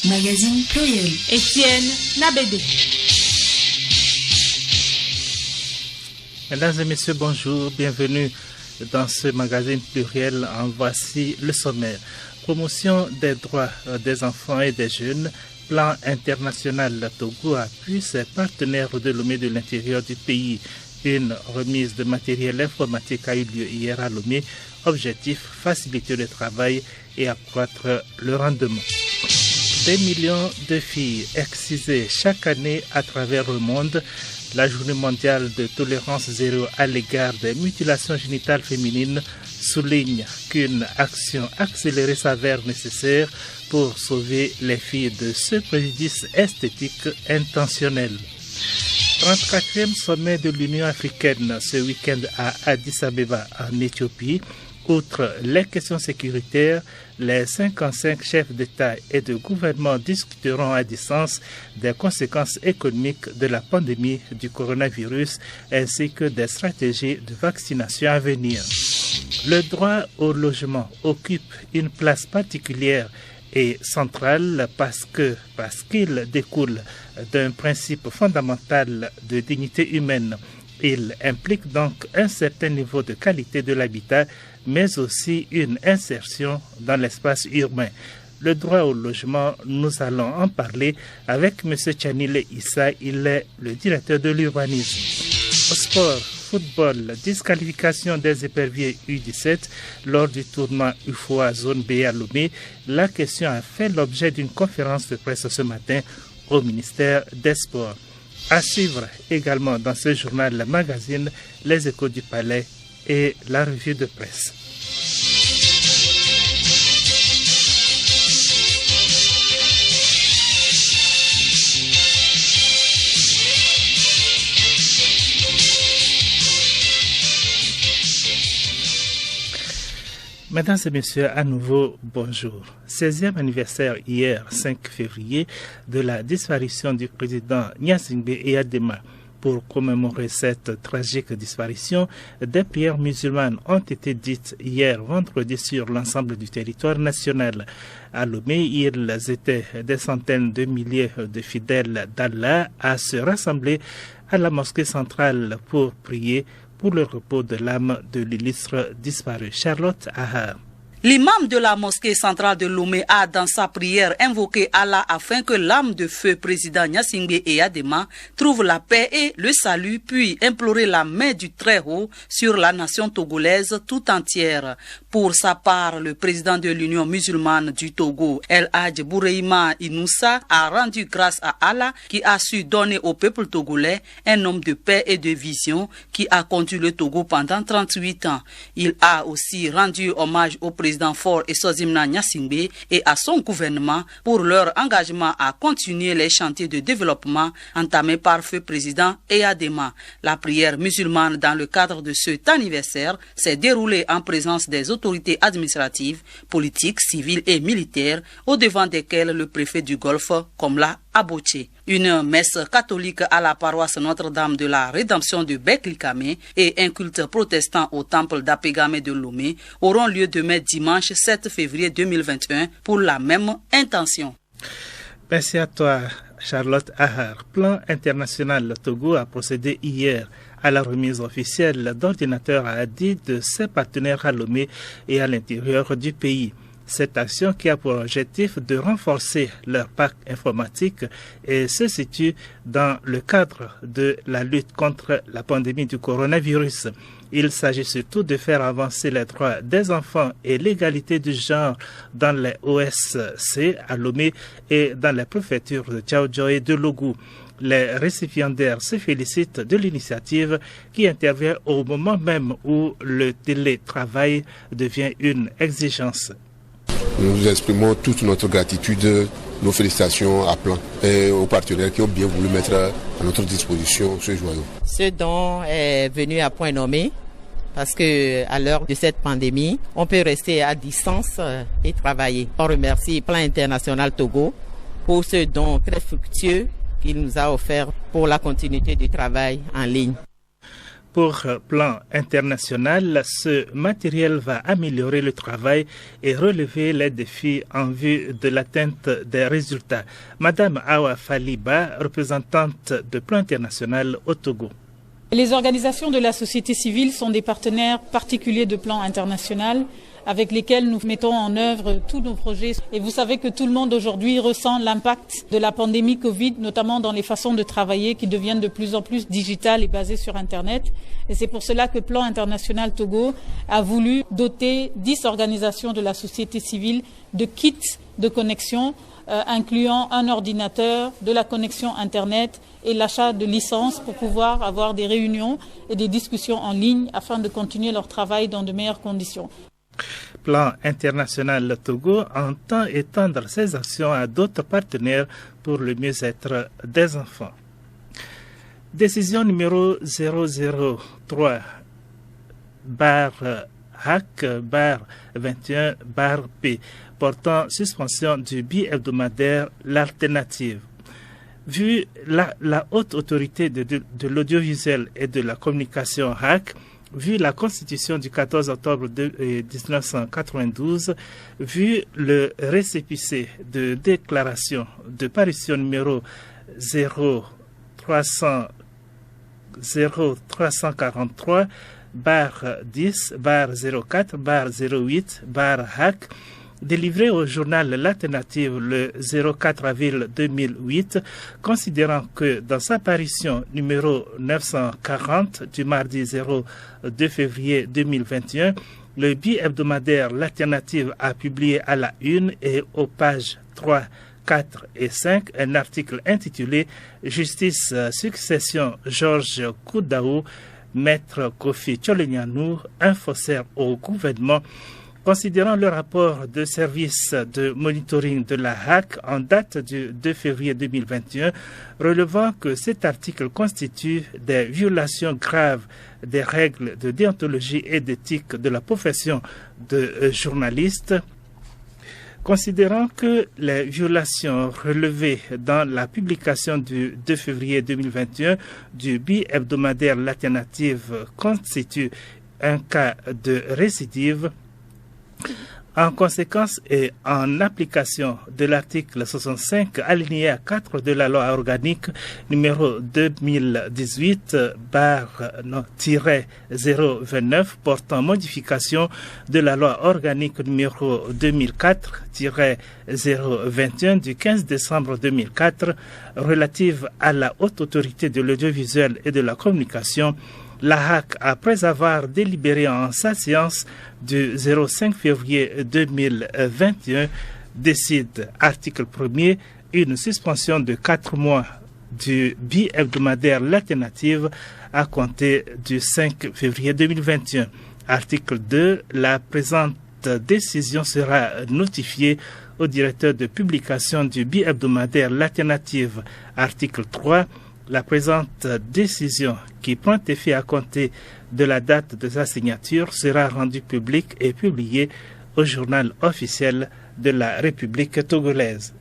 Magazine pluriel. Étienne Nabédé. Mesdames et messieurs, bonjour, bienvenue dans ce magazine pluriel. En voici le sommaire. Promotion des droits des enfants et des jeunes. Plan international, Togo appuie ses partenaires de Lomé de l'intérieur du pays. Une remise de matériel informatique a eu lieu hier à Lomé. Objectif, faciliter le travail et accroître le rendement. Des millions de filles excisées chaque année à travers le monde. La journée mondiale de tolérance zéro à l'égard des mutilations génitales féminines souligne qu'une action accélérée s'avère nécessaire pour sauver les filles de ce préjudice esthétique intentionnel. 34e sommet de l'Union africaine ce week-end à Addis Abeba en Éthiopie. Outre les questions sécuritaires, les 55 chefs d'État et de gouvernement discuteront à distance des conséquences économiques de la pandémie du coronavirus ainsi que des stratégies de vaccination à venir. Le droit au logement occupe une place particulière et centrale parce qu'il découle d'un principe fondamental de dignité humaine. Il implique donc un certain niveau de qualité de l'habitat, mais aussi une insertion dans l'espace urbain. Le droit au logement, nous allons en parler avec M. Tchanile Issa, il est le directeur de l'urbanisme. Au sport, football, disqualification des éperviers U17 lors du tournoi UFOA Zone B à Lomé. La question a fait l'objet d'une conférence de presse ce matin au ministère des Sports. À suivre également dans ce journal le magazine Les Échos du Palais et la revue de presse. Mesdames et messieurs, à nouveau, bonjour. 16e anniversaire hier, 5 février, de la disparition du président Gnassingbé Eyadema. Pour commémorer cette tragique disparition, des prières musulmanes ont été dites hier vendredi sur l'ensemble du territoire national. À Lomé, ils étaient des centaines de milliers de fidèles d'Allah à se rassembler à la mosquée centrale pour prier pour le repos de l'âme de l'illustre disparu. Charlotte Ahar. L'imam de la mosquée centrale de Lomé a, dans sa prière, invoqué Allah afin que l'âme de feu président Gnassingbé Eyadema trouve la paix et le salut, puis implorer la main du Très-Haut sur la nation togolaise tout entière. Pour sa part, le président de l'Union musulmane du Togo, El Hadj Boureima Inoussa, a rendu grâce à Allah qui a su donner au peuple togolais un homme de paix et de vision qui a conduit le Togo pendant 38 ans. Il a aussi rendu hommage au président Faure Essozimna Gnassingbé et à son gouvernement pour leur engagement à continuer les chantiers de développement entamés par feu président Eyadema. La prière musulmane dans le cadre de cet anniversaire s'est déroulée en présence des autorités administratives, politiques, civiles et militaires, au devant desquelles le préfet du Golfe, Komla Aboche. Une messe catholique à la paroisse Notre-Dame de la Rédemption de Beklikame et un culte protestant au temple d'Apegame de Lomé auront lieu demain dimanche 7 février 2021 pour la même intention. Merci à toi, Charlotte Ahar. Plan international, le Togo a procédé hier à la remise officielle d'ordinateurs à Adi de ses partenaires à Lomé et à l'intérieur du pays. Cette action qui a pour objectif de renforcer leur parc informatique et se situe dans le cadre de la lutte contre la pandémie du coronavirus. Il s'agit surtout de faire avancer les droits des enfants et l'égalité du genre dans les OSC à Lomé et dans les préfectures de Djaoudjo et de Logou. Les récipiendaires se félicitent de l'initiative qui intervient au moment même où le télétravail devient une exigence. Nous exprimons toute notre gratitude, nos félicitations à Plan et aux partenaires qui ont bien voulu mettre à notre disposition ce joyau. Ce don est venu à point nommé parce que à l'heure de cette pandémie, on peut rester à distance et travailler. On remercie Plan International Togo pour ce don très fructueux qu'il nous a offert pour la continuité du travail en ligne. Pour plan international, ce matériel va améliorer le travail et relever les défis en vue de l'atteinte des résultats. Madame Awa Faliba, représentante de Plan International au Togo. Les organisations de la société civile sont des partenaires particuliers de Plan International avec lesquels nous mettons en œuvre tous nos projets. Et vous savez que tout le monde aujourd'hui ressent l'impact de la pandémie Covid, notamment dans les façons de travailler qui deviennent de plus en plus digitales et basées sur Internet. Et c'est pour cela que Plan International Togo a voulu doter 10 organisations de la société civile de kits de connexion, incluant un ordinateur, de la connexion Internet et l'achat de licences pour pouvoir avoir des réunions et des discussions en ligne afin de continuer leur travail dans de meilleures conditions. Plan International Togo entend étendre ses actions à d'autres partenaires pour le mieux-être des enfants. Décision numéro 003/HAC/21/P portant suspension du bi-hebdomadaire L'Alternative. Vu la haute autorité de l'audiovisuel et de la communication HAC, vu la Constitution du 14 octobre 1992, vu le récépissé de déclaration de parution numéro 0343/10/04/08/HAC, délivré au journal L'Alternative le 04 avril 2008, considérant que dans sa parution numéro 940 du mardi 02 février 2021, le bi-hebdomadaire L'Alternative a publié à la une et aux pages 3, 4 et 5 un article intitulé « Justice, succession Georges Koudaou, Maître Kofi Tcholenyanou, un faussaire au gouvernement », considérant le rapport de service de monitoring de la HAC en date du 2 février 2021, relevant que cet article constitue des violations graves des règles de déontologie et d'éthique de la profession de journaliste, considérant que les violations relevées dans la publication du 2 février 2021 du bi-hebdomadaire L'Alternative constituent un cas de récidive. En conséquence et en application de l'article 65 alinéa 4 de la loi organique numéro 2018-029 portant modification de la loi organique numéro 2004-021 du 15 décembre 2004 relative à la haute autorité de l'audiovisuel et de la communication, la HAC, après avoir délibéré en sa séance du 05 février 2021, décide, article 1er, une suspension de 4 mois du bi-hebdomadaire L'Alternative à compter du 5 février 2021. Article 2, la présente décision sera notifiée au directeur de publication du bi-hebdomadaire L'Alternative. Article 3, la présente décision, qui prend effet à compter de la date de sa signature, sera rendue publique et publiée au journal officiel de la République togolaise.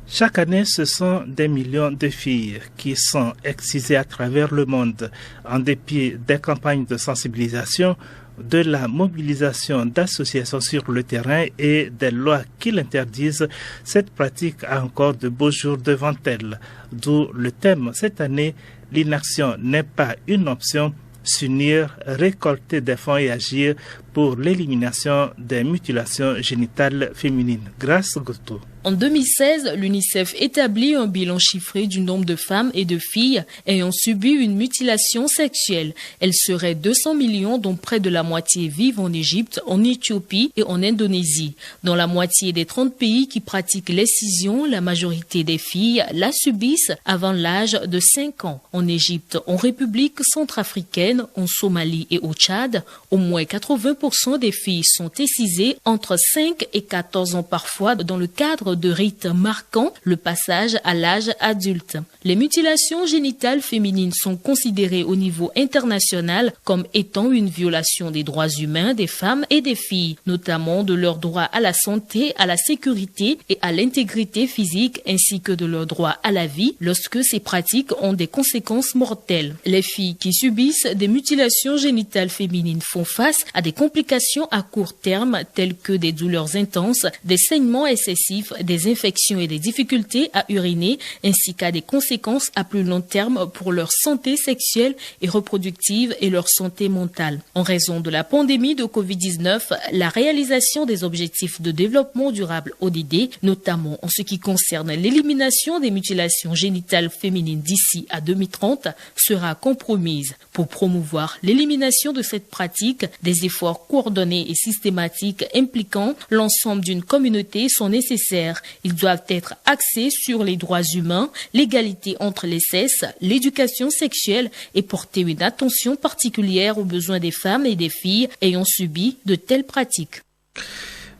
Chaque année, ce sont des millions de filles qui sont excisées à travers le monde, en dépit des campagnes de sensibilisation, de la mobilisation d'associations sur le terrain et des lois qui l'interdisent. Cette pratique a encore de beaux jours devant elle. D'où le thème cette année, l'inaction n'est pas une option, s'unir, récolter des fonds et agir pour l'élimination des mutilations génitales féminines. Grâce Goto. En 2016, l'UNICEF établit un bilan chiffré du nombre de femmes et de filles ayant subi une mutilation sexuelle. Elles seraient 200 millions, dont près de la moitié vivent en Égypte, en Éthiopie et en Indonésie. Dans la moitié des 30 pays qui pratiquent l'excision, la majorité des filles la subissent avant l'âge de 5 ans. En Égypte, en République centrafricaine, en Somalie et au Tchad, au moins 80% 40% des filles sont excisées entre 5 et 14 ans parfois dans le cadre de rites marquant le passage à l'âge adulte. Les mutilations génitales féminines sont considérées au niveau international comme étant une violation des droits humains des femmes et des filles, notamment de leur droit à la santé, à la sécurité et à l'intégrité physique, ainsi que de leur droit à la vie lorsque ces pratiques ont des conséquences mortelles. Les filles qui subissent des mutilations génitales féminines font face à des complications à court terme telles que des douleurs intenses, des saignements excessifs, des infections et des difficultés à uriner, ainsi qu'à des conséquences à plus long terme pour leur santé sexuelle et reproductive et leur santé mentale. En raison de la pandémie de Covid-19, la réalisation des objectifs de développement durable ODD, notamment en ce qui concerne l'élimination des mutilations génitales féminines d'ici à 2030, sera compromise. Pour promouvoir l'élimination de cette pratique, des efforts coordonnés et systématiques impliquant l'ensemble d'une communauté sont nécessaires. Ils doivent être axés sur les droits humains, l'égalité entre les sexes, l'éducation sexuelle et porter une attention particulière aux besoins des femmes et des filles ayant subi de telles pratiques.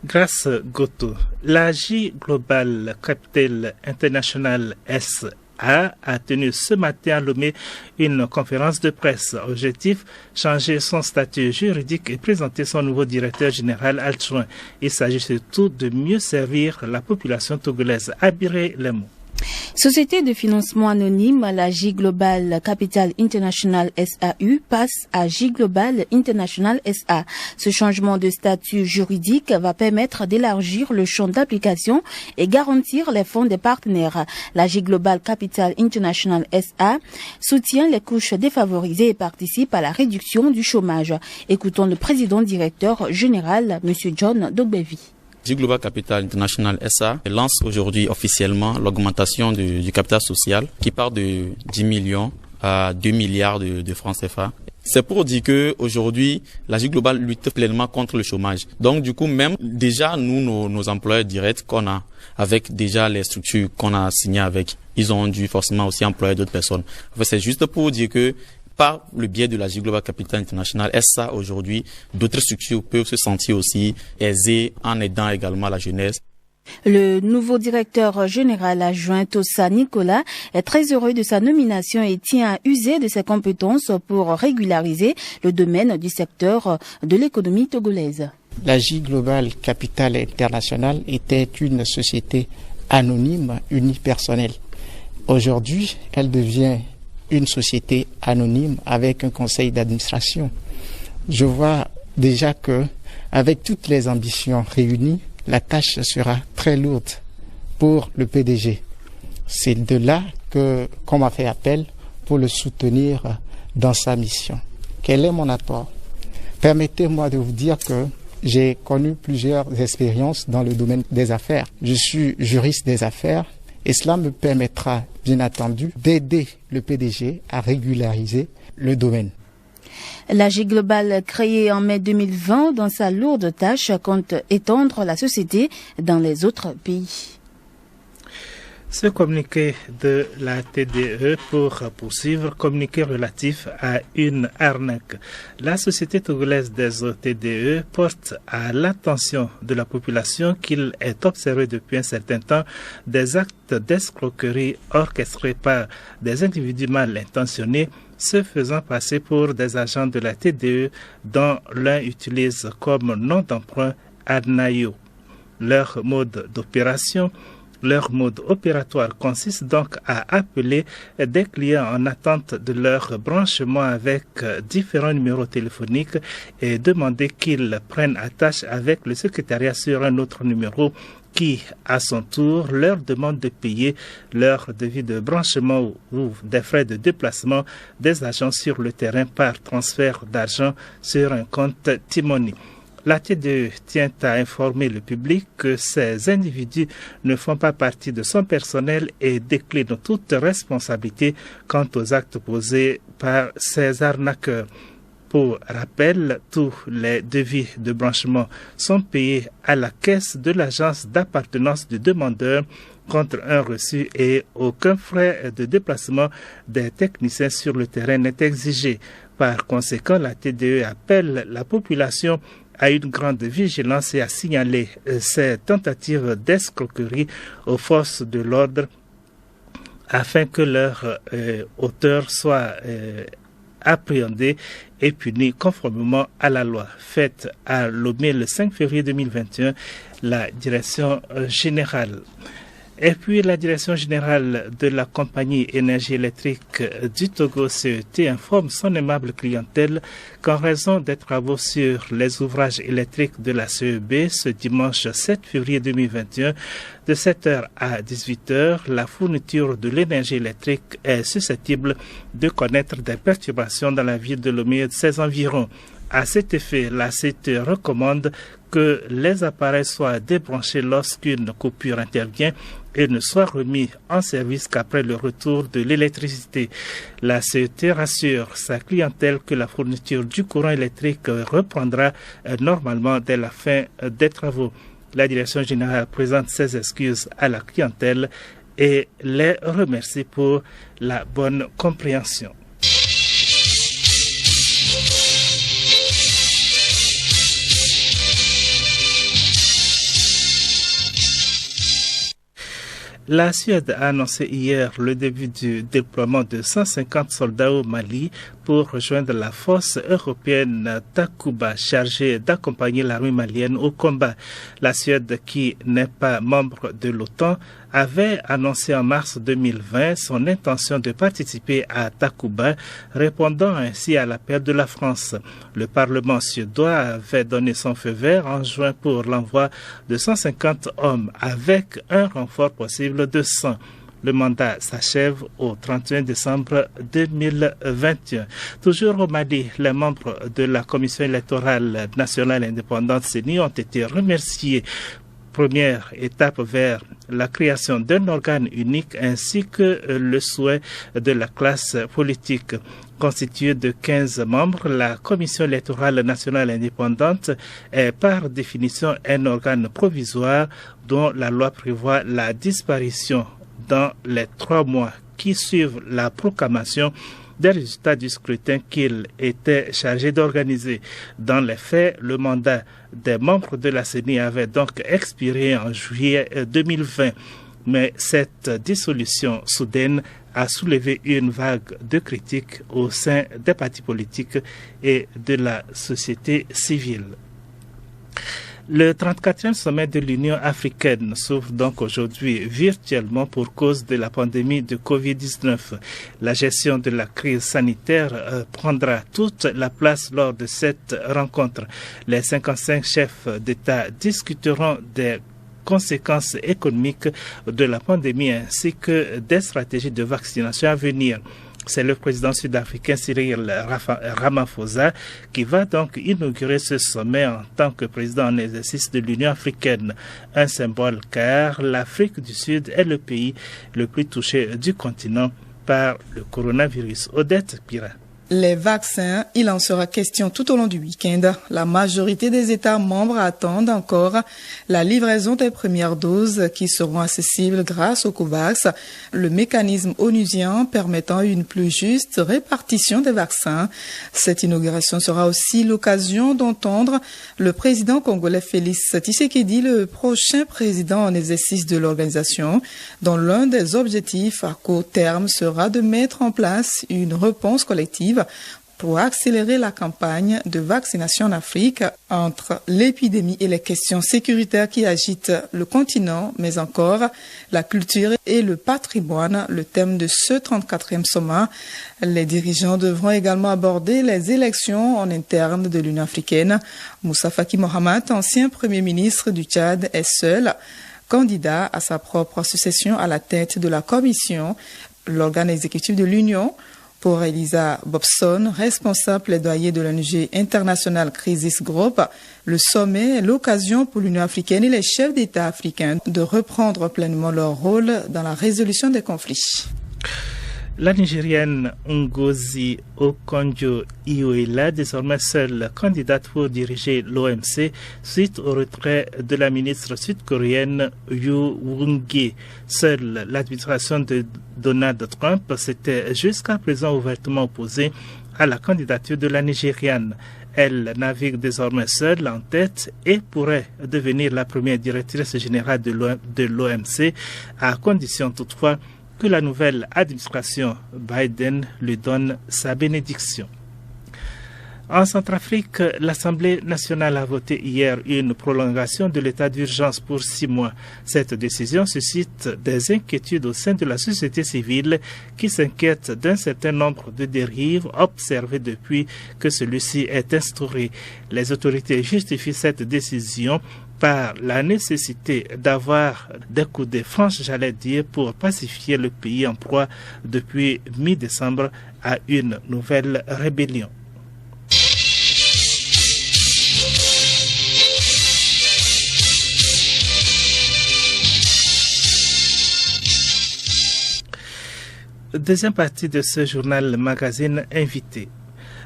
Grâce Goto, l'AGI Global Capital International SA a tenu ce matin à Lomé une conférence de presse. Objectif, changer son statut juridique et présenter son nouveau directeur général adjoint. Il s'agit surtout de mieux servir la population togolaise. Abiré Lemou. Société de financement anonyme, la J Global Capital International SAU passe à J Global International SA. Ce changement de statut juridique va permettre d'élargir le champ d'application et garantir les fonds des partenaires. La J Global Capital International SA soutient les couches défavorisées et participe à la réduction du chômage. Écoutons le président directeur général, M. John Dogbevi. J Global Capital International SA lance aujourd'hui officiellement l'augmentation du capital social qui part de 10 millions à 2 milliards de francs CFA. C'est pour dire que aujourd'hui, la J Global lutte pleinement contre le chômage. Donc du coup, même déjà nous, nos employeurs directs qu'on a avec déjà les structures qu'on a signées avec, ils ont dû forcément aussi employer d'autres personnes. En fait, c'est juste pour dire que par le biais de la J Global Capital International SA, aujourd'hui, d'autres structures peuvent se sentir aussi aisées en aidant également la jeunesse. Le nouveau directeur général adjoint Tossa Nicolas est très heureux de sa nomination et tient à user de ses compétences pour régulariser le domaine du secteur de l'économie togolaise. La J Global Capital International était une société anonyme unipersonnelle. Aujourd'hui, elle devient une société anonyme avec un conseil d'administration. Je vois déjà que, avec toutes les ambitions réunies, la tâche sera très lourde pour le PDG. C'est de là qu'on m'a fait appel pour le soutenir dans sa mission. Quel est mon apport? Permettez-moi de vous dire que j'ai connu plusieurs expériences dans le domaine des affaires. Je suis juriste des affaires et cela me permettra, bien entendu, d'aider le PDG à régulariser le domaine. La J Global, créée en mai 2020, dans sa lourde tâche, compte étendre la société dans les autres pays. Ce communiqué de la TDE pour poursuivre, communiqué relatif à une arnaque. La Société togolaise des eaux TDE porte à l'attention de la population qu'il est observé depuis un certain temps des actes d'escroquerie orchestrés par des individus mal intentionnés se faisant passer pour des agents de la TDE dont l'un utilise comme nom d'emprunt Adnayo. Leur mode opératoire consiste donc à appeler des clients en attente de leur branchement avec différents numéros téléphoniques et demander qu'ils prennent attache avec le secrétariat sur un autre numéro qui, à son tour, leur demande de payer leur devis de branchement ou des frais de déplacement des agents sur le terrain par transfert d'argent sur un compte Timoni. La TDE tient à informer le public que ces individus ne font pas partie de son personnel et décline toute responsabilité quant aux actes posés par ces arnaqueurs. Pour rappel, tous les devis de branchement sont payés à la caisse de l'agence d'appartenance du demandeur contre un reçu et aucun frais de déplacement des techniciens sur le terrain n'est exigé. Par conséquent, la TDE appelle la population à une grande vigilance et a signalé ces tentatives d'escroquerie aux forces de l'ordre afin que leurs auteurs soient appréhendés et punis conformément à la loi. Faite à Lomé le 5 février 2021, la direction générale. Et puis la direction générale de la compagnie énergie électrique du Togo CET informe son aimable clientèle qu'en raison des travaux sur les ouvrages électriques de la CEB ce dimanche 7 février 2021, de 7h à 18h, la fourniture de l'énergie électrique est susceptible de connaître des perturbations dans la ville de Lomé et de ses environs. À cet effet, la CET recommande que les appareils soient débranchés lorsqu'une coupure intervient et ne soient remis en service qu'après le retour de l'électricité. La CET rassure sa clientèle que la fourniture du courant électrique reprendra normalement dès la fin des travaux. La direction générale présente ses excuses à la clientèle et les remercie pour la bonne compréhension. La Suède a annoncé hier le début du déploiement de 150 soldats au Mali pour rejoindre la force européenne Takuba chargée d'accompagner l'armée malienne au combat. La Suède, qui n'est pas membre de l'OTAN, avait annoncé en mars 2020 son intention de participer à Takuba, répondant ainsi à l'appel de la France. Le Parlement suédois avait donné son feu vert en juin pour l'envoi de 150 hommes avec un renfort possible de 100. Le mandat s'achève au 31 décembre 2021. Toujours au Mali, les membres de la Commission électorale nationale indépendante CENI ont été remerciés. Première étape vers la création d'un organe unique ainsi que le souhait de la classe politique. Constituée de 15 membres, la Commission électorale nationale indépendante est par définition un organe provisoire dont la loi prévoit la disparition dans les 3 mois qui suivent la proclamation des résultats du scrutin qu'il était chargé d'organiser. Dans les faits, le mandat des membres de la CENI avait donc expiré en juillet 2020. Mais cette dissolution soudaine a soulevé une vague de critiques au sein des partis politiques et de la société civile. Le 34e sommet de l'Union africaine s'ouvre donc aujourd'hui virtuellement pour cause de la pandémie de Covid-19. La gestion de la crise sanitaire prendra toute la place lors de cette rencontre. Les 55 chefs d'État discuteront des conséquences économiques de la pandémie ainsi que des stratégies de vaccination à venir. C'est le président sud-africain Cyril Ramaphosa qui va donc inaugurer ce sommet en tant que président en exercice de l'Union africaine. Un symbole car l'Afrique du Sud est le pays le plus touché du continent par le coronavirus. Odette Pira. Les vaccins, il en sera question tout au long du week-end. La majorité des États membres attendent encore la livraison des premières doses qui seront accessibles grâce au COVAX, le mécanisme onusien permettant une plus juste répartition des vaccins. Cette inauguration sera aussi l'occasion d'entendre le président congolais Félix Tshisekedi, le prochain président en exercice de l'organisation, dont l'un des objectifs à court terme sera de mettre en place une réponse collective pour accélérer la campagne de vaccination en Afrique entre l'épidémie et les questions sécuritaires qui agitent le continent, mais encore la culture et le patrimoine, le thème de ce 34e sommet. Les dirigeants devront également aborder les élections en interne de l'Union africaine. Moussa Faki Mohamed, ancien Premier ministre du Tchad, est seul candidat à sa propre succession à la tête de la Commission, l'organe exécutif de l'Union. Pour Elisa Bobson, responsable plaidoyer de l'ONG International Crisis Group, le sommet est l'occasion pour l'Union africaine et les chefs d'État africains de reprendre pleinement leur rôle dans la résolution des conflits. La Nigérienne Ngozi Okonjo-Iweala, désormais seule candidate pour diriger l'OMC, suite au retrait de la ministre sud-coréenne Yoo Won-gye. Seule l'administration de Donald Trump s'était jusqu'à présent ouvertement opposée à la candidature de la Nigériane. Elle navigue désormais seule en tête et pourrait devenir la première directrice générale de l'OMC, à condition toutefois que la nouvelle administration Biden lui donne sa bénédiction. En Centrafrique, l'Assemblée nationale a voté hier une prolongation de l'état d'urgence pour 6 mois. Cette décision suscite des inquiétudes au sein de la société civile qui s'inquiète d'un certain nombre de dérives observées depuis que celui-ci est instauré. Les autorités justifient cette décision par la nécessité d'avoir des coudées franches, j'allais dire, pour pacifier le pays en proie depuis mi-décembre à une nouvelle rébellion. Deuxième partie de ce journal magazine invité.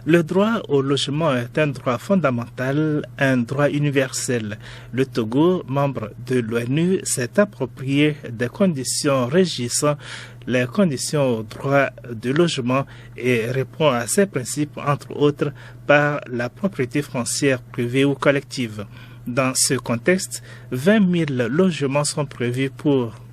Le droit au logement est un droit fondamental, un droit universel. Le Togo, membre de l'ONU, s'est approprié des conditions régissant les conditions au droit de logement et répond à ces principes, entre autres, par la propriété foncière privée ou collective. Dans ce contexte, 20 000 logements sont prévus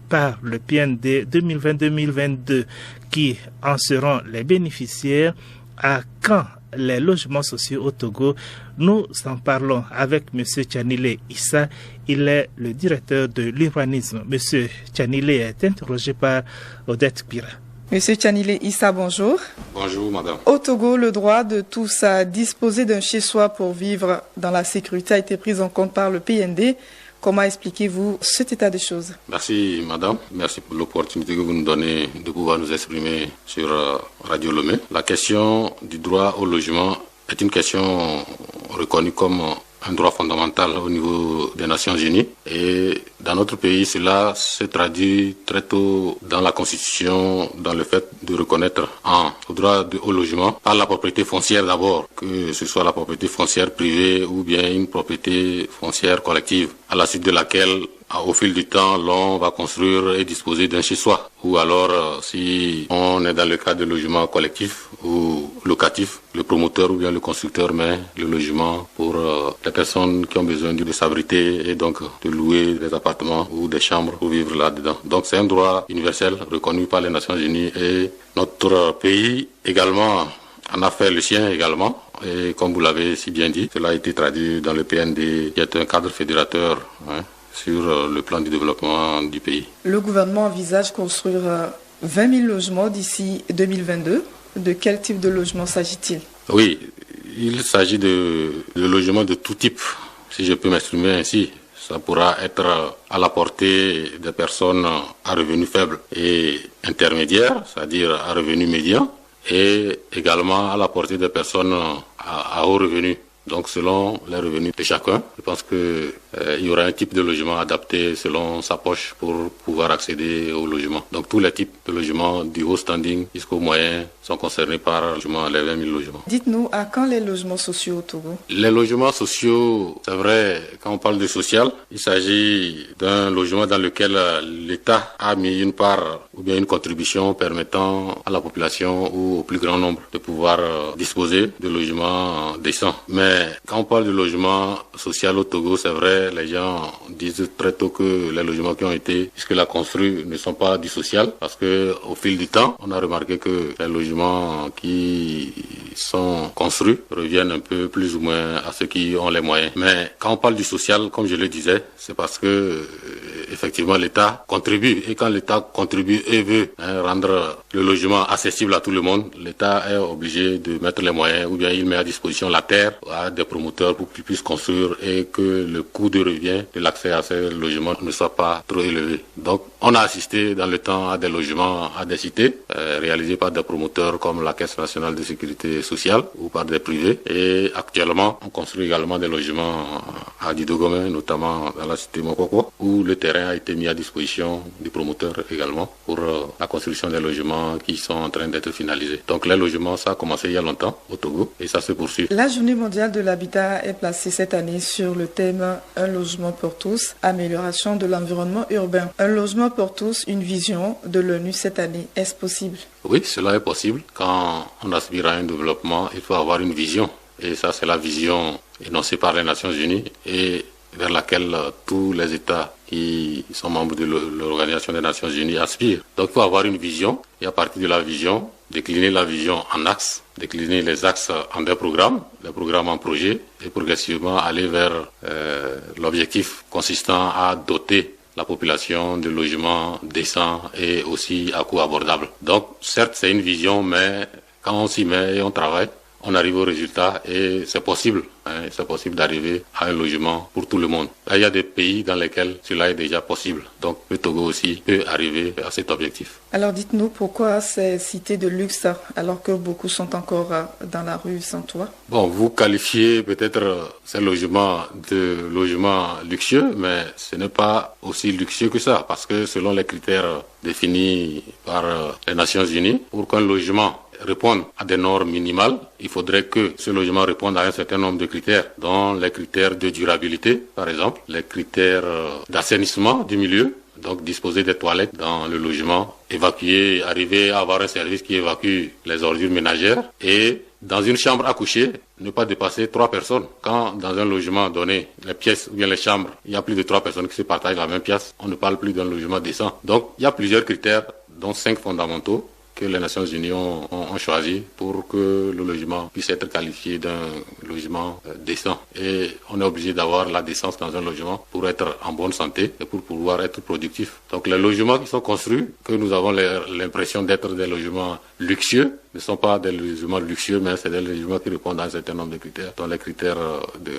par le PND 2020-2022 qui en seront les bénéficiaires. À quand les logements sociaux au Togo? Nous en parlons avec M. Tchanilé Issa. Il est le directeur de l'urbanisme. M. Tchanilé est interrogé par Odette Pira. Monsieur Tchanilé Issa, bonjour. Bonjour, madame. Au Togo, le droit de tous à disposer d'un chez-soi pour vivre dans la sécurité a été pris en compte par le PND. Comment expliquez-vous cet état des choses? Merci, madame. Merci pour l'opportunité que vous nous donnez de pouvoir nous exprimer sur Radio Lomé. La question du droit au logement est une question reconnue comme un droit fondamental au niveau des Nations Unies. Et dans notre pays, cela se traduit très tôt dans la Constitution, dans le fait de reconnaître le droit au logement par la propriété foncière d'abord, que ce soit la propriété foncière privée ou bien une propriété foncière collective, à la suite de laquelle, au fil du temps, l'on va construire et disposer d'un chez-soi. Ou alors, si on est dans le cas de logement collectif ou locatif, le promoteur ou bien le constructeur met le logement pour les personnes qui ont besoin de s'abriter et donc de louer des appartements ou des chambres pour vivre là-dedans. Donc c'est un droit universel reconnu par les Nations Unies et notre pays également en a fait le sien également. Et comme vous l'avez si bien dit, cela a été traduit dans le PND qui est un cadre fédérateur sur le plan du développement du pays. Le gouvernement envisage construire 20 000 logements d'ici 2022. De quel type de logement s'agit-il? Oui, il s'agit de logements de tout type, si je peux m'exprimer ainsi. Ça pourra être à la portée des personnes à revenus faibles et intermédiaires, c'est-à-dire à revenus médians, et également à la portée des personnes à haut revenu. Donc selon les revenus de chacun, je pense que il y aura un type de logement adapté selon sa poche pour pouvoir accéder au logement. Donc tous les types de logements du haut standing jusqu'au moyen sont concernés par les 20 000 logements. Dites-nous, à quand les logements sociaux au Togo? Les logements sociaux, c'est vrai, quand on parle de social, il s'agit d'un logement dans lequel l'État a mis une part ou bien une contribution permettant à la population ou au plus grand nombre de pouvoir disposer de logements décents. Mais quand on parle de logement social au Togo, c'est vrai, les gens disent très tôt que les logements qui ont été jusque-là construits ne sont pas du social, parce que au fil du temps, on a remarqué que les logements qui sont construits reviennent un peu plus ou moins à ceux qui ont les moyens. Mais quand on parle du social, comme je le disais, c'est parce que effectivement l'État contribue, et quand l'État contribue et veut rendre le logement accessible à tout le monde, l'État est obligé de mettre les moyens, ou bien il met à disposition la terre à des promoteurs pour qu'ils puissent construire et que le coût de revient de l'accès à ces logements ne soit pas trop élevé. Donc on a assisté dans le temps à des logements à des cités réalisés par des promoteurs comme la Caisse nationale de sécurité sociale ou par des privés, et actuellement on construit également des logements à Didogomé, notamment dans la cité Mokoko, où le terrain a été mis à disposition du promoteur également pour la construction des logements qui sont en train d'être finalisés. Donc les logements, ça a commencé il y a longtemps au Togo et ça se poursuit. La journée mondiale de l'habitat est placée cette année sur le thème « Un logement pour tous, amélioration de l'environnement urbain ». Un logement pour tous, une vision de l'ONU cette année, est-ce possible? Oui, cela est possible. Quand on aspire à un développement, il faut avoir une vision. Et ça, c'est la vision énoncée par les Nations Unies et vers laquelle tous les États qui sont membres de l'Organisation des Nations Unies aspirent. Donc il faut avoir une vision et à partir de la vision, décliner la vision en axes, décliner les axes en des programmes en projets et progressivement aller vers l'objectif consistant à doter la population de logements décents et aussi à coût abordable. Donc certes c'est une vision, mais quand on s'y met et on travaille, on arrive au résultat et c'est possible. C'est possible d'arriver à un logement pour tout le monde. Là, il y a des pays dans lesquels cela est déjà possible. Donc le Togo aussi peut arriver à cet objectif. Alors dites-nous pourquoi ces cités de luxe alors que beaucoup sont encore dans la rue sans toit? Bon, vous qualifiez peut-être ces logements de logements luxueux, mais ce n'est pas aussi luxueux que ça parce que selon les critères définis par les Nations Unies, pour qu'un logement réponde à des normes minimales, il faudrait que ce logement réponde à un certain nombre de critères, dont les critères de durabilité, par exemple, les critères d'assainissement du milieu, donc disposer des toilettes dans le logement, évacuer, arriver à avoir un service qui évacue les ordures ménagères et dans une chambre à coucher, ne pas dépasser 3 personnes. Quand dans un logement donné, les pièces ou bien les chambres, il y a plus de 3 personnes qui se partagent la même pièce, on ne parle plus d'un logement décent. Donc il y a plusieurs critères, dont 5 fondamentaux, que les Nations Unies ont choisi pour que le logement puisse être qualifié d'un logement décent. Et on est obligé d'avoir la décence dans un logement pour être en bonne santé et pour pouvoir être productif. Donc les logements qui sont construits, que nous avons l'impression d'être des logements luxueux, ne sont pas des logements luxueux, mais c'est des logements qui répondent à un certain nombre de critères, dont les critères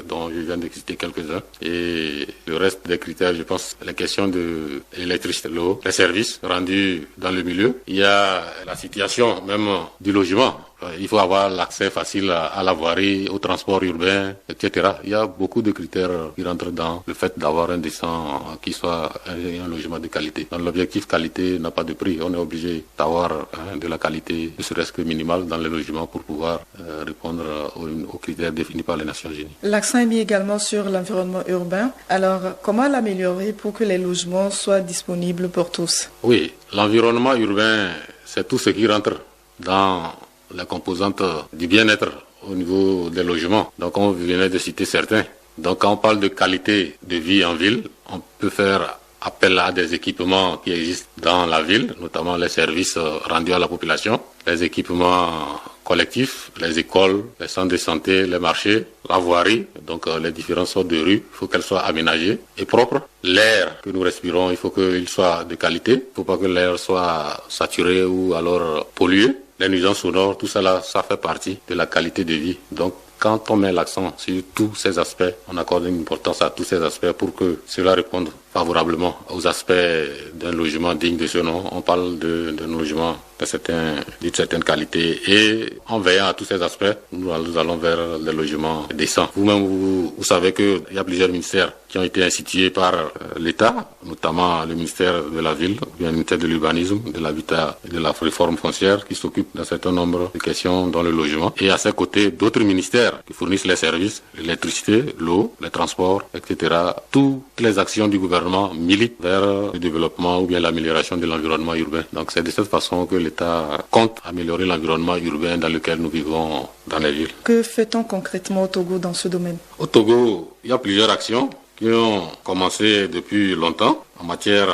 dont je viens de citer quelques-uns. Et le reste des critères, je pense, les questions de l'électricité, l'eau, les services rendus dans le milieu. Il y a la situation même du logement. Il faut avoir l'accès facile à la voirie, au transport urbain, etc. Il y a beaucoup de critères qui rentrent dans le fait d'avoir un décent qui soit un logement de qualité. Donc l'objectif qualité n'a pas de prix. On est obligé d'avoir de la qualité, ne serait-ce que minimale, dans les logements pour pouvoir répondre aux critères définis par les Nations Unies. L'accent est mis également sur l'environnement urbain. Alors, comment l'améliorer pour que les logements soient disponibles pour tous? Oui, l'environnement urbain, c'est tout ce qui rentre dans la composante du bien-être au niveau des logements. Donc on venait de citer certains. Donc quand on parle de qualité de vie en ville, on peut faire appel à des équipements qui existent dans la ville, notamment les services rendus à la population, les équipements collectifs, les écoles, les centres de santé, les marchés, la voirie, donc les différentes sortes de rues, il faut qu'elles soient aménagées et propres. L'air que nous respirons, il faut qu'il soit de qualité, il ne faut pas que l'air soit saturé ou alors pollué. Les nuisances sonores, tout ça là, ça fait partie de la qualité de vie. Donc, quand on met l'accent sur tous ces aspects, on accorde une importance à tous ces aspects pour que cela réponde favorablement aux aspects d'un logement digne de ce nom. On parle d'un logement d'une certaine qualité et en veillant à tous ces aspects, nous allons vers des logements décents. Vous-même, vous savez qu'il y a plusieurs ministères qui ont été institués par l'État, notamment le ministère de la Ville, le ministère de l'Urbanisme, de l'Habitat et de la Réforme foncière qui s'occupe d'un certain nombre de questions dans le logement. Et à ses côtés, d'autres ministères qui fournissent les services, l'électricité, l'eau, les transports, etc. Toutes les actions du gouvernement militent vers le développement ou bien l'amélioration de l'environnement urbain. Donc c'est de cette façon que l'État compte améliorer l'environnement urbain dans lequel nous vivons dans les villes. Que fait-on concrètement au Togo dans ce domaine? Au Togo, il y a plusieurs actions qui ont commencé depuis longtemps en matière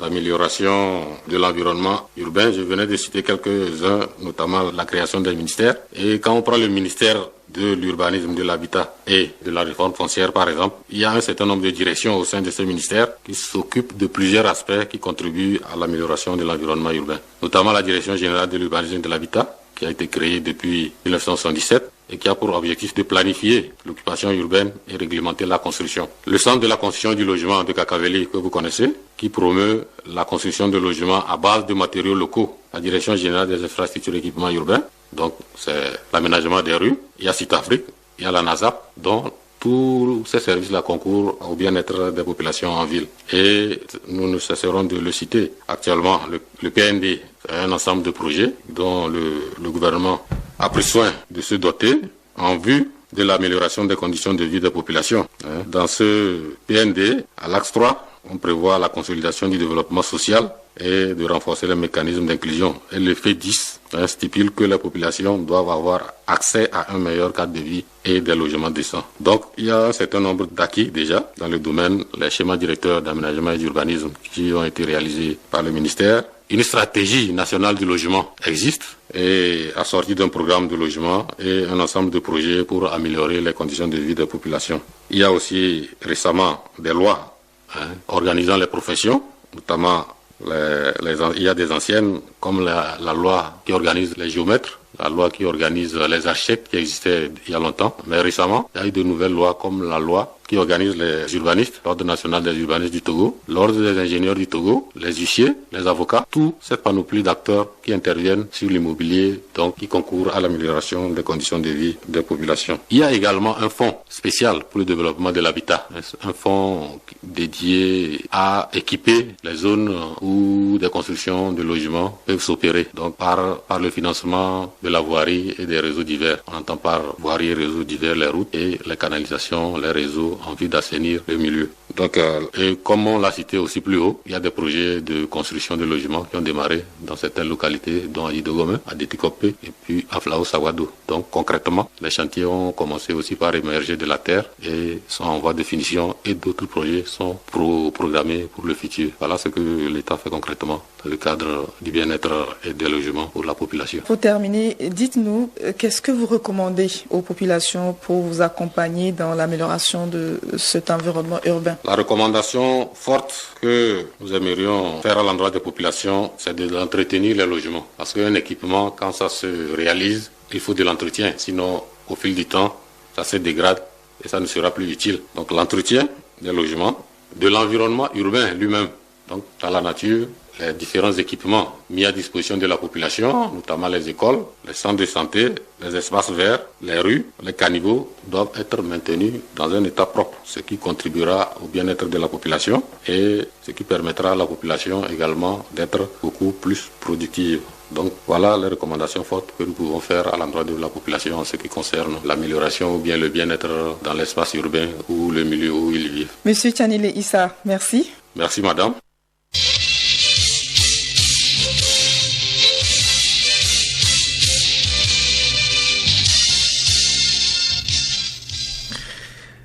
d'amélioration de l'environnement urbain. Je venais de citer quelques-uns, notamment la création des ministères. Et quand on prend le ministère de l'urbanisme, de l'habitat et de la réforme foncière, par exemple, il y a un certain nombre de directions au sein de ce ministère qui s'occupent de plusieurs aspects qui contribuent à l'amélioration de l'environnement urbain. Notamment la direction générale de l'urbanisme et de l'habitat, qui a été créée depuis 1977 et qui a pour objectif de planifier l'occupation urbaine et réglementer la construction. Le centre de la construction du logement de Kakaveli, que vous connaissez, qui promeut la construction de logements à base de matériaux locaux. La direction générale des infrastructures et équipements urbains, donc c'est l'aménagement des rues. Il y a Sitafrique, il y a la NASAP, dont tous ces services-là concourent au bien-être des populations en ville. Et nous ne cesserons de le citer. Actuellement, le PND, c'est un ensemble de projets dont le gouvernement a pris soin de se doter en vue de l'amélioration des conditions de vie des populations. Dans ce PND, à l'axe 3, on prévoit la consolidation du développement social et de renforcer les mécanismes d'inclusion. Et le fait 10 stipule que les populations doivent avoir accès à un meilleur cadre de vie et des logements décents. Donc, il y a un certain nombre d'acquis déjà dans le domaine, les schémas directeurs d'aménagement et d'urbanisme qui ont été réalisés par le ministère. Une stratégie nationale du logement existe et assortie d'un programme de logement et un ensemble de projets pour améliorer les conditions de vie des populations. Il y a aussi récemment des lois organisant les professions, notamment il y a des anciennes comme la loi qui organise les géomètres, la loi qui organise les architectes qui existait il y a longtemps. Mais récemment, il y a eu de nouvelles lois comme la loi qui organise les urbanistes, l'Ordre national des urbanistes du Togo, l'Ordre des ingénieurs du Togo, les huissiers, les avocats, toute cette panoplie d'acteurs qui interviennent sur l'immobilier, donc qui concourent à l'amélioration des conditions de vie des populations. Il y a également un fonds spécial pour le développement de l'habitat, un fonds dédié à équiper les zones où des constructions de logements peuvent s'opérer, donc par le financement de la voirie et des réseaux divers. On entend par voirie et réseaux divers les routes et les canalisations, les réseaux en vue d'assainir le milieu. Donc, et comme on l'a cité aussi plus haut, il y a des projets de construction de logements qui ont démarré dans certaines localités, dont à Idogome, à Detikopé et puis à Flao-Sawado. Donc concrètement, les chantiers ont commencé aussi par émerger de la terre et sont en voie de finition et d'autres projets sont programmés pour le futur. Voilà ce que l'État fait concrètement dans le cadre du bien-être et des logements pour la population. Pour terminer, dites-nous, qu'est-ce que vous recommandez aux populations pour vous accompagner dans l'amélioration de cet environnement urbain? La recommandation forte que nous aimerions faire à l'endroit des populations, c'est d'entretenir les logements. Parce qu'un équipement, quand ça se réalise, il faut de l'entretien. Sinon, au fil du temps, ça se dégrade et ça ne sera plus utile. Donc l'entretien des logements, de l'environnement urbain lui-même. Donc dans la nature, les différents équipements mis à disposition de la population, notamment les écoles, les centres de santé, les espaces verts, les rues, les caniveaux doivent être maintenus dans un état propre, ce qui contribuera au bien-être de la population et ce qui permettra à la population également d'être beaucoup plus productive. Donc voilà les recommandations fortes que nous pouvons faire à l'endroit de la population en ce qui concerne l'amélioration ou bien le bien-être dans l'espace urbain ou le milieu où ils vivent. Monsieur Tchanile Issa, merci. Merci madame.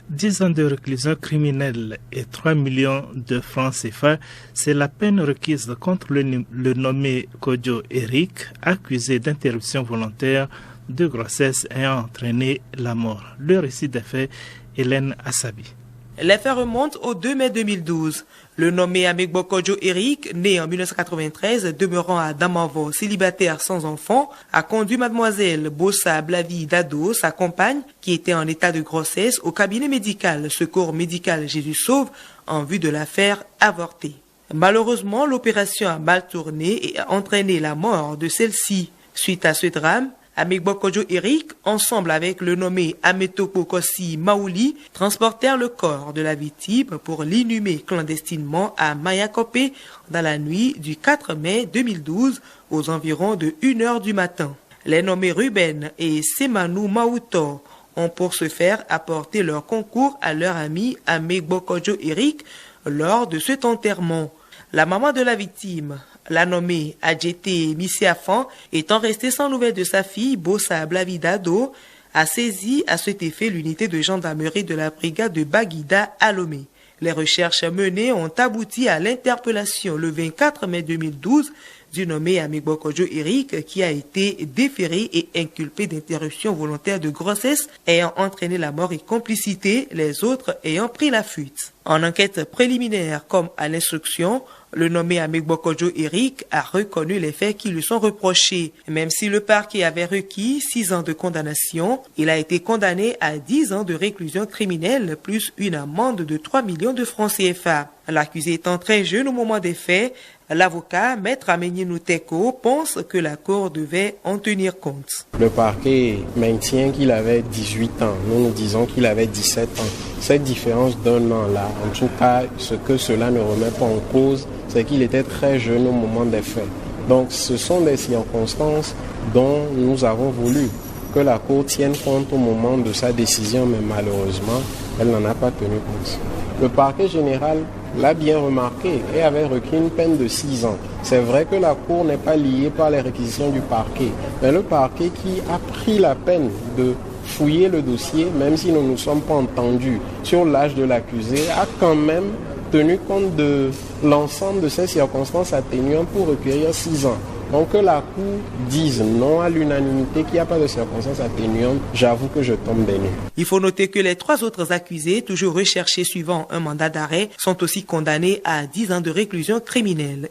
Dix ans de réclusion criminelle et 3 millions de francs CFA, c'est la peine requise contre le nommé Kodjo Eric, accusé d'interruption volontaire de grossesse ayant entraîné la mort. Le récit des faits, Hélène Assabi. Les faits remontent au 2 mai 2012. Le nommé Amegbo Kodjo Eric, né en 1993, demeurant à Damavo, célibataire sans enfant, a conduit mademoiselle Bossa Blavi Dado, sa compagne, qui était en état de grossesse, au cabinet médical Secours médical Jésus Sauve, en vue de la faire avorter. Malheureusement, l'opération a mal tourné et a entraîné la mort de celle-ci. Suite à ce drame, Amegbo Kodjo Eric, ensemble avec le nommé Ametoko Kossi Maouli, transportèrent le corps de la victime pour l'inhumer clandestinement à Mayakopé dans la nuit du 4 mai 2012 aux environs de 1h du matin. Les nommés Ruben et Semanou Maouto ont pour ce faire apporté leur concours à leur ami Amegbo Kodjo Eric lors de cet enterrement. La maman de la victime, la nommée Adjete Missiafan, étant restée sans nouvelles de sa fille, Bossa Blavidado, a saisi à cet effet l'unité de gendarmerie de la brigade de Baguida à Lomé. Les recherches menées ont abouti à l'interpellation le 24 mai 2012 du nommé Amegbo Kodjo Eric, qui a été déféré et inculpé d'interruption volontaire de grossesse ayant entraîné la mort et complicité, les autres ayant pris la fuite. En enquête préliminaire comme à l'instruction, le nommé Amegbo Kodjo Eric a reconnu les faits qui lui sont reprochés. Même si le parquet avait requis 6 ans de condamnation, il a été condamné à 10 ans de réclusion criminelle plus une amende de 3 millions de francs CFA. L'accusé étant très jeune au moment des faits, l'avocat, Maître Amenyenou Teko, pense que la Cour devait en tenir compte. Le parquet maintient qu'il avait 18 ans. Nous disons qu'il avait 17 ans. Cette différence d'un an-là, en tout cas, ce que cela ne remet pas en cause, c'est qu'il était très jeune au moment des faits. Donc ce sont des circonstances dont nous avons voulu que la Cour tienne compte au moment de sa décision, mais malheureusement, elle n'en a pas tenu compte. Le parquet général l'a bien remarqué et avait requis une peine de 6 ans. C'est vrai que la Cour n'est pas liée par les réquisitions du parquet, mais le parquet qui a pris la peine de fouiller le dossier, même si nous ne nous sommes pas entendus sur l'âge de l'accusé, a quand même tenu compte de l'ensemble de ces circonstances atténuantes pour requérir 6 ans. Donc que la Cour dise non à l'unanimité, qu'il n'y a pas de circonstances atténuantes, j'avoue que je tombe des nues. Il faut noter que les 3 autres accusés, toujours recherchés suivant un mandat d'arrêt, sont aussi condamnés à 10 ans de réclusion criminelle.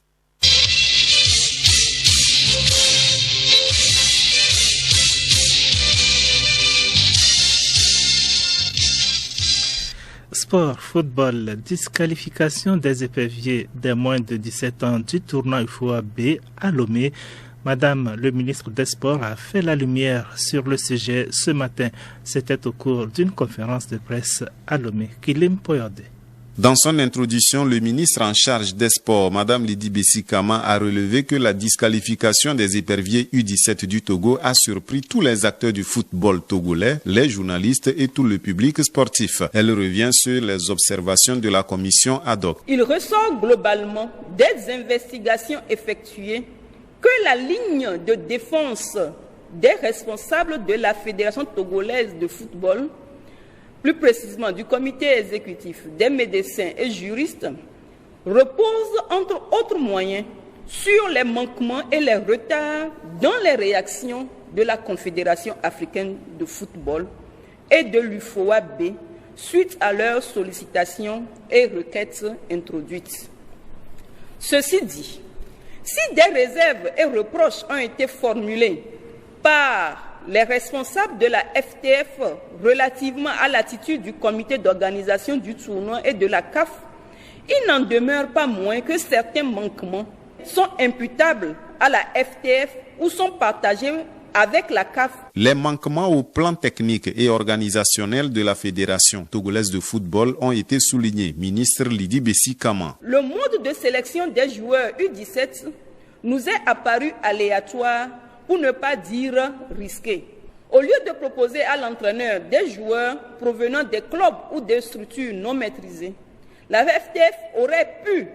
Sport, football, disqualification des éperviers des moins de 17 ans du tournoi UFOA B à Lomé. Madame le ministre des Sports a fait la lumière sur le sujet ce matin. C'était au cours d'une conférence de presse à Lomé. Kilim Poyode. Dans son introduction, le ministre en charge des Sports, Madame Lydie Bessi-Kama, a relevé que la disqualification des éperviers U17 du Togo a surpris tous les acteurs du football togolais, les journalistes et tout le public sportif. Elle revient sur les observations de la commission ad hoc. Il ressort globalement des investigations effectuées que la ligne de défense des responsables de la Fédération togolaise de football, plus précisément du comité exécutif des médecins et juristes, repose entre autres moyens sur les manquements et les retards dans les réactions de la Confédération africaine de football et de l'UFOA B suite à leurs sollicitations et requêtes introduites. Ceci dit, si des réserves et reproches ont été formulés par les responsables de la FTF relativement à l'attitude du comité d'organisation du tournoi et de la CAF, il n'en demeure pas moins que certains manquements sont imputables à la FTF ou sont partagés avec la CAF. Les manquements au plan technique et organisationnel de la Fédération togolaise de football ont été soulignés. Ministre Lydie Bessi-Kama. Le mode de sélection des joueurs U17 nous est apparu aléatoire, pour ne pas dire risqué. Au lieu de proposer à l'entraîneur des joueurs provenant des clubs ou des structures non maîtrisées, la FTF aurait pu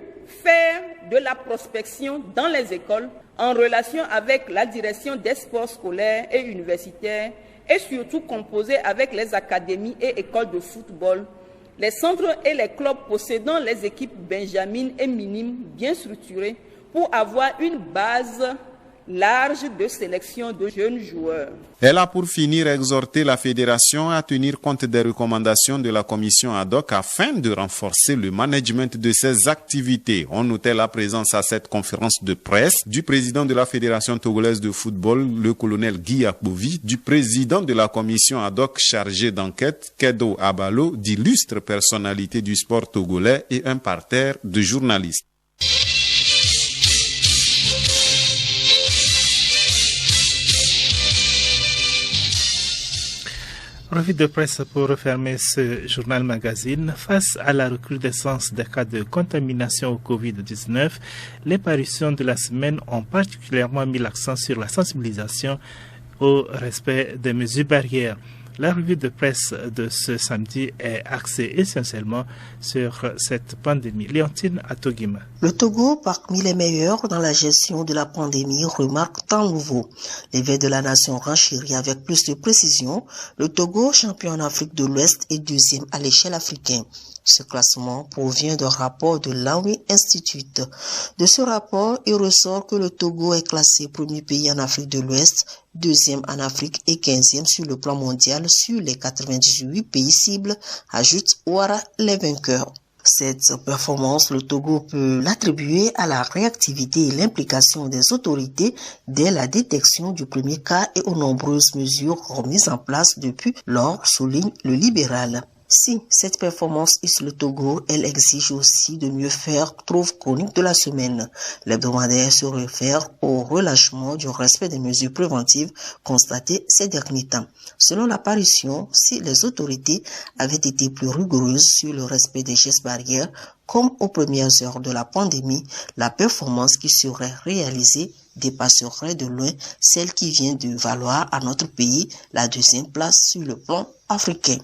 faire de la prospection dans les écoles en relation avec la direction des sports scolaires et universitaires et surtout composer avec les académies et écoles de football, les centres et les clubs possédant les équipes benjamines et minimes bien structurées pour avoir une base large de sélection de jeunes joueurs. Elle a pour finir exhorté la fédération à tenir compte des recommandations de la commission ad hoc afin de renforcer le management de ses activités. On notait la présence à cette conférence de presse du président de la fédération togolaise de football, le colonel Guy Akbovi, du président de la commission ad hoc chargée d'enquête, Kedo Abalo, d'illustres personnalités du sport togolais et un parterre de journalistes. Revue de presse pour refermer ce journal magazine. Face à la recrudescence des cas de contamination au Covid-19, les parutions de la semaine ont particulièrement mis l'accent sur la sensibilisation au respect des mesures barrières. La revue de presse de ce samedi est axée essentiellement sur cette pandémie. Léontine Atogima. Le Togo, parmi les meilleurs dans la gestion de la pandémie, remarque tant nouveau. L'éveil de la nation renchérit avec plus de précision. Le Togo, champion en Afrique de l'Ouest, est deuxième à l'échelle africaine. Ce classement provient d'un rapport de l'AWI Institute. De ce rapport, il ressort que le Togo est classé premier pays en Afrique de l'Ouest, deuxième en Afrique et 15e sur le plan mondial sur les 98 pays cibles, ajoute Ouara les vainqueurs. Cette performance, le Togo peut l'attribuer à la réactivité et l'implication des autorités dès la détection du premier cas et aux nombreuses mesures remises en place depuis lors, souligne le libéral. Si cette performance isse le Togo, elle exige aussi de mieux faire, trouve chronique de la semaine. L'hebdomadaire se réfère au relâchement du respect des mesures préventives constatées ces derniers temps. Selon l'apparition, si les autorités avaient été plus rigoureuses sur le respect des gestes barrières, comme aux premières heures de la pandémie, la performance qui serait réalisée dépasserait de loin celle qui vient de valoir à notre pays la deuxième place sur le plan africain.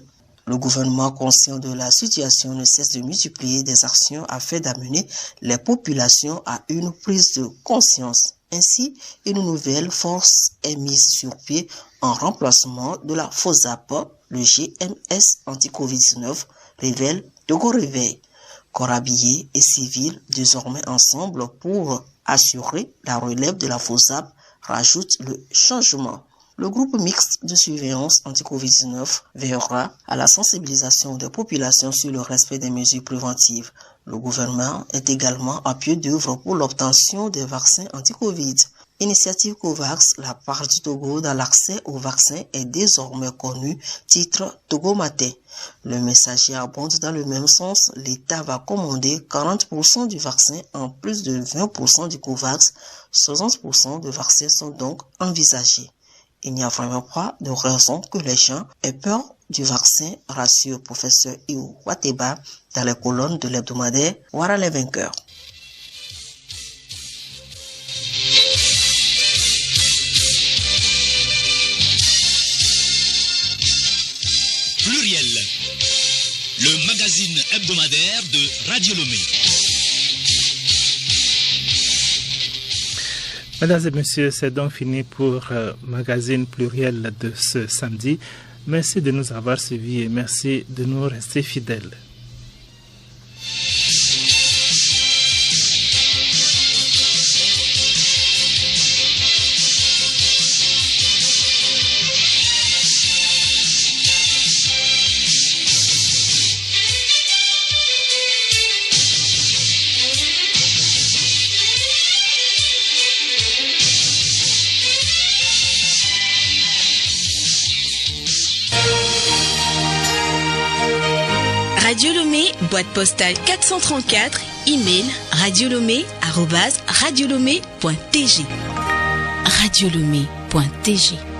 Le gouvernement, conscient de la situation, ne cesse de multiplier des actions afin d'amener les populations à une prise de conscience. Ainsi, une nouvelle force est mise sur pied en remplacement de la FOSAP, le GMS anti-Covid-19, révèle Togo Réveil. Corps habillés et civils désormais ensemble pour assurer la relève de la FOSAP, rajoute le changement. Le groupe mixte de surveillance anti-Covid-19 veillera à la sensibilisation des populations sur le respect des mesures préventives. Le gouvernement est également à pied d'œuvre pour l'obtention des vaccins anti-Covid. Initiative COVAX, la part du Togo dans l'accès aux vaccins est désormais connue, titre Togo Matin. Le messager abonde dans le même sens, l'État va commander 40% du vaccin en plus de 20% du COVAX. 60% de vaccins sont donc envisagés. Il n'y a vraiment pas de raison que les gens aient peur du vaccin, rassure professeur Iou Wateba dans les colonnes de l'hebdomadaire Voilà les vainqueurs. Pluriel, le magazine hebdomadaire de Radio Lomé. Mesdames et messieurs, c'est donc fini pour Magazine Pluriel de ce samedi. Merci de nous avoir suivis et merci de nous rester fidèles. Radio Lomé, boîte postale 434, email radiolomé@radiolomé.tg. radiolomé.tg